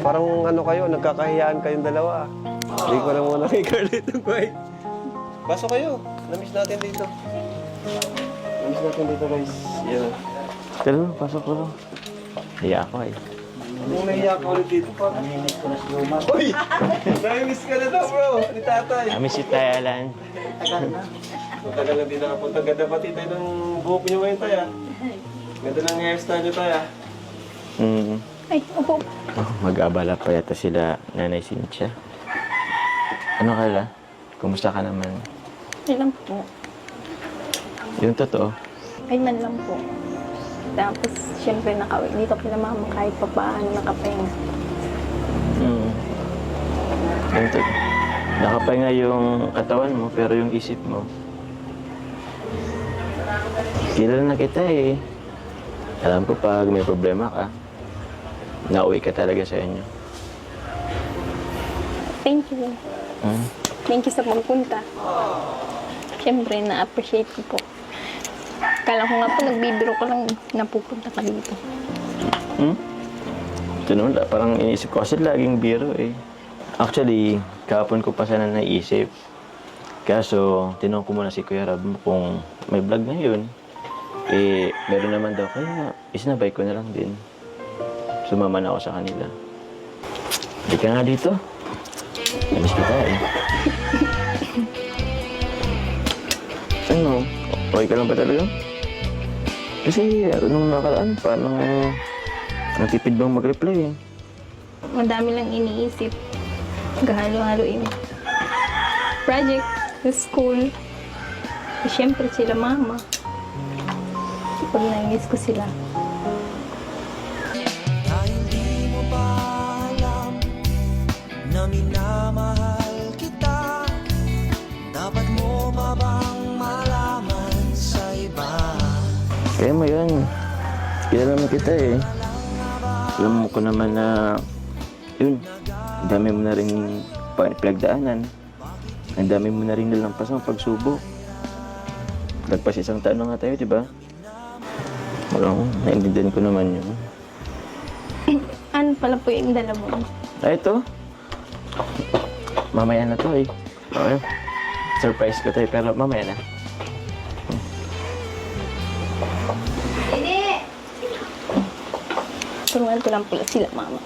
Parang ano kayo, nagkakahiyaan kayong dalawa. Hindi ko na muna kay Carly itong kuhay. Pasok kayo. Namiss natin dito. Namiss natin dito guys. Yan. Tara, pasok ko. Hiya ako eh. Kung nahiya ka ulit dito pa. Namimiss ko na si Luma. Uy! Nami-miss ka na daw bro. Ni tatay. Kami si Tay Alan. Tagal na. Matagal na din nakapunta. Ganda pati tayo ng buhok nyo ngayon tayo. Ganda ng hairstyle nyo tayo. Ay, opo. Oh, mag-abala pa yata sila Nanay Cynthia. Ano kala? Kumusta ka naman? Ay lang po. Yung totoo. Ay man lang po. Tapos, syempre, nakauwi dito kila mama kahit pa paano nakapahinga. Yung nakapahinga yung katawan mo, pero yung isip mo. Kilala na kita eh. Alam ko pag may problema ka, nauwi ka talaga sa inyo. Thank you. Thank you sa pagpunta. Syempre, na-appreciate ko po. Kala ko nga po, nagbibiro ko lang napupunta ka dito. Ito naman, parang iniisip ko kasi laging biro eh. Actually, kahapon ko pa sana naisip. Kaso, tinanong ko muna si Kuya Rab kung may vlog na yun. Eh, meron naman daw, kaya isinabay ko na lang din. Sumama na ako sa kanila. Hindi ka nga dito. Namiss kita eh. Ano? Okay ka lang ba talaga? Kasi nung nakaraan pa, natipid bang mag-reply eh. Madami lang iniisip. Gahalo-halo yung project sa school. Eh, syempre sila mama. Pag nangis ko sila. Na hindi mo pa alam na minamahal kita. Dapat mo pa bang malaman sa iba? Kaya mo yun. Kilala mo kita eh. Alam mo ko naman na yun, ang dami mo na rin pinagdaanan. Ang dami mo na rin nalampas ng pagsubok. Lagpas isang taon na nga tayo, di ba? Walang, naintindihan ko naman yun. Ano pala po yung dala mo? Ah, ito. Mamaya na to eh. Okay. Surprise ko tayo, pero mamaya na. Turuan ko lang pala sila mama.